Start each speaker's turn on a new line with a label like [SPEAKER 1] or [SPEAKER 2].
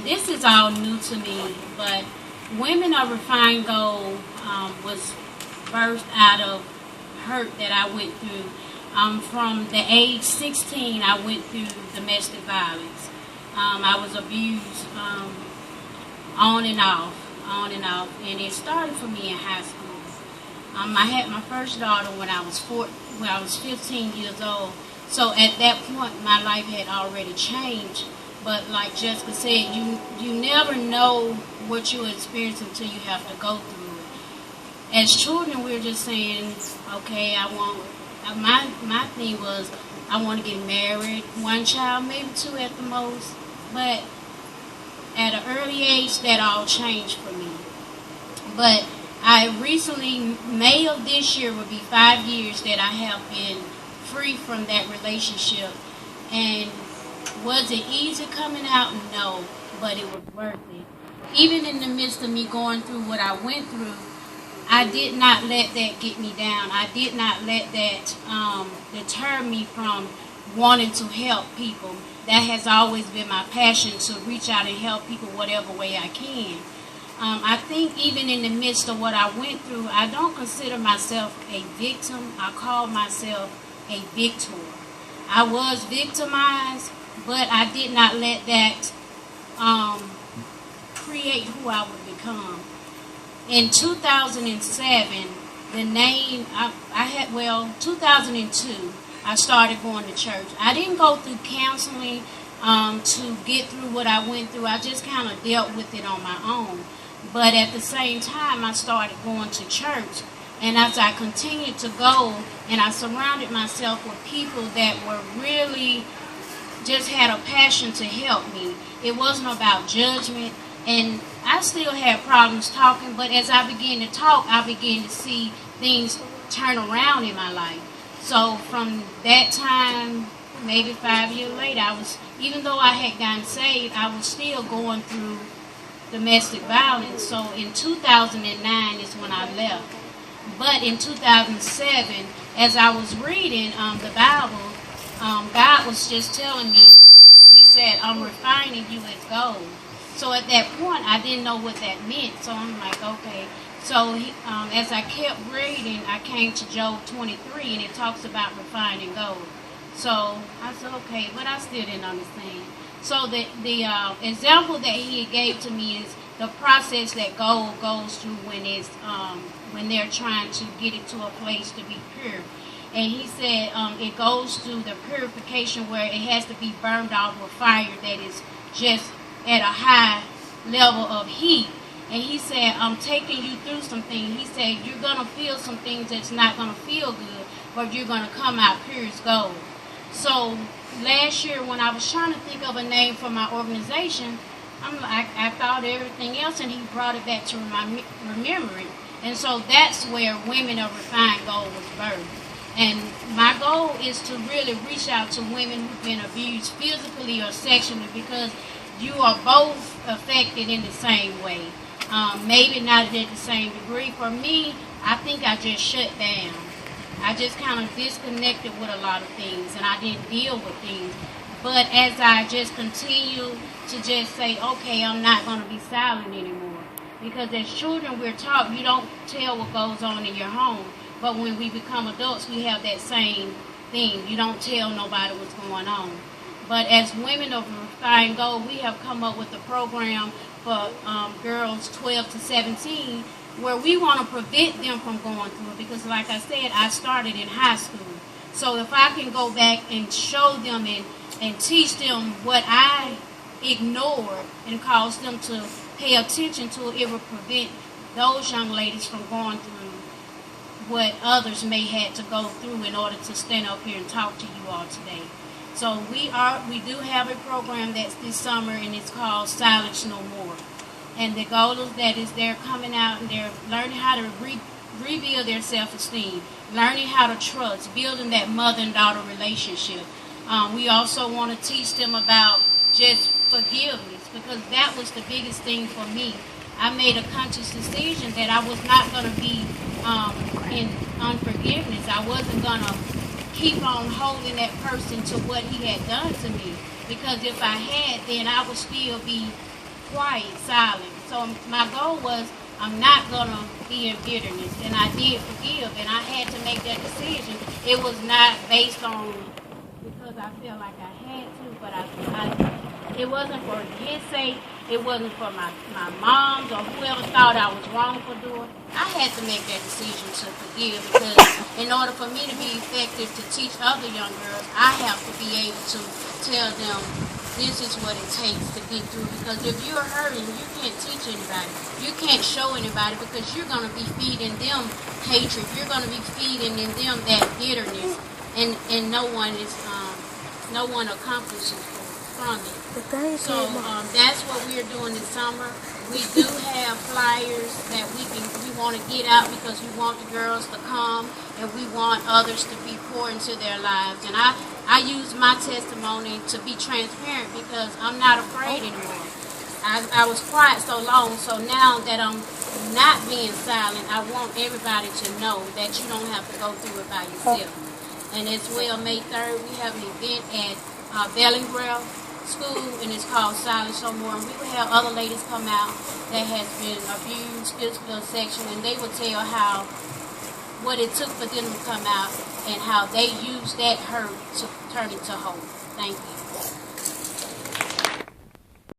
[SPEAKER 1] this is all new to me, but Women of Refined Gold was birthed out of hurt that I went through. From the age 16, I went through domestic violence. I was abused on and off, and it started for me in high school. I had my first daughter when I was 15 years old. So at that point, my life had already changed. But like Jessica said, you never know what you experience until you have to go through it. As children, we're just saying, okay, my thing was, I want to get married, one child, maybe two at the most. But at an early age, that all changed for me. But I recently, May of this year will be 5 years that I have been free from that relationship. And was it easy coming out? No, but it was worth it. Even in the midst of me going through what I went through, I did not let that get me down. I did not let that deter me from wanting to help people. That has always been my passion, to reach out and help people whatever way I can. I think even in the midst of what I went through, I don't consider myself a victim. I call myself a victor. I was victimized, but I did not let that create who I would become. In 2007, the name, 2002, I started going to church. I didn't go through counseling to get through what I went through. I just kind of dealt with it on my own. But at the same time, I started going to church. And as I continued to go, and I surrounded myself with people that were really just had a passion to help me. It wasn't about judgment. And I still had problems talking, but as I began to talk, I began to see things turn around in my life. So from that time, maybe 5 years later, even though I had gotten saved, I was still going through domestic violence. So in 2009 is when I left. But in 2007, as I was reading the Bible, God was just telling me, He said, I'm refining you as gold. So at that point, I didn't know what that meant. So I'm like, okay. So as I kept reading, I came to Job 23, and it talks about refining gold. So I said, okay, but I still didn't understand. So the example that he gave to me is the process that gold goes through when they're trying to get it to a place to be pure. And he said it goes through the purification where it has to be burned off with fire that is just at a high level of heat. And he said, I'm taking you through some things. He said, you're going to feel some things that's not going to feel good, but you're going to come out pure as gold. So last year when I was trying to think of a name for my organization, I thought everything else, and he brought it back to my remembering. And so that's where Women of Refined Gold was birthed. And my goal is to really reach out to women who've been abused physically or sexually, because you are both affected in the same way. Maybe not at the same degree. For me, I think I just shut down. I just kind of disconnected with a lot of things, and I didn't deal with things. But as I just continue to just say, okay, I'm not going to be silent anymore. Because as children, we're taught you don't tell what goes on in your home. But when we become adults, we have that same thing. You don't tell nobody what's going on. But as Women of Refined Gold, we have come up with a program for girls 12 to 17 where we want to prevent them from going through it. Because like I said, I started in high school. So if I can go back and show them and teach them what I ignored and cause them to pay attention to it, it will prevent those young ladies from going through what others may had to go through in order to stand up here and talk to you all today. So we do have a program that's this summer, and it's called Silence No More. And the goal is that they're coming out and they're learning how to rebuild their self-esteem, learning how to trust, building that mother and daughter relationship. We also want to teach them about just forgiveness, because that was the biggest thing for me. I made a conscious decision that I was not going to be in unforgiveness. I wasn't going to keep on holding that person to what he had done to me, because if I had, then I would still be quiet, silent. So my goal was, I'm not gonna be in bitterness, and I did forgive, and I had to make that decision. It was not based on because I felt like I had to, but it wasn't for his sake. It wasn't for my mom's or whoever thought I was wrong for doing. I had to make that decision to forgive, because in order for me to be effective to teach other young girls, I have to be able to tell them this is what it takes to get through. Because if you're hurting, you can't teach anybody. You can't show anybody, because you're going to be feeding them hatred. You're going to be feeding in them that bitterness, and no one accomplishes from it. So that's what we're doing this summer. We do have flyers that we want to get out, because we want the girls to come, and we want others to be poured into their lives. And I use my testimony to be transparent, because I'm not afraid anymore. I was quiet so long, so now that I'm not being silent, I want everybody to know that you don't have to go through it by yourself. And as well, May 3rd, we have an event at Bellingrell School, and it's called Silence No More. And we will have other ladies come out that has been abused, physical, sexual, and they will tell what it took for them to come out, and how they used that hurt to turn into hope. Thank you.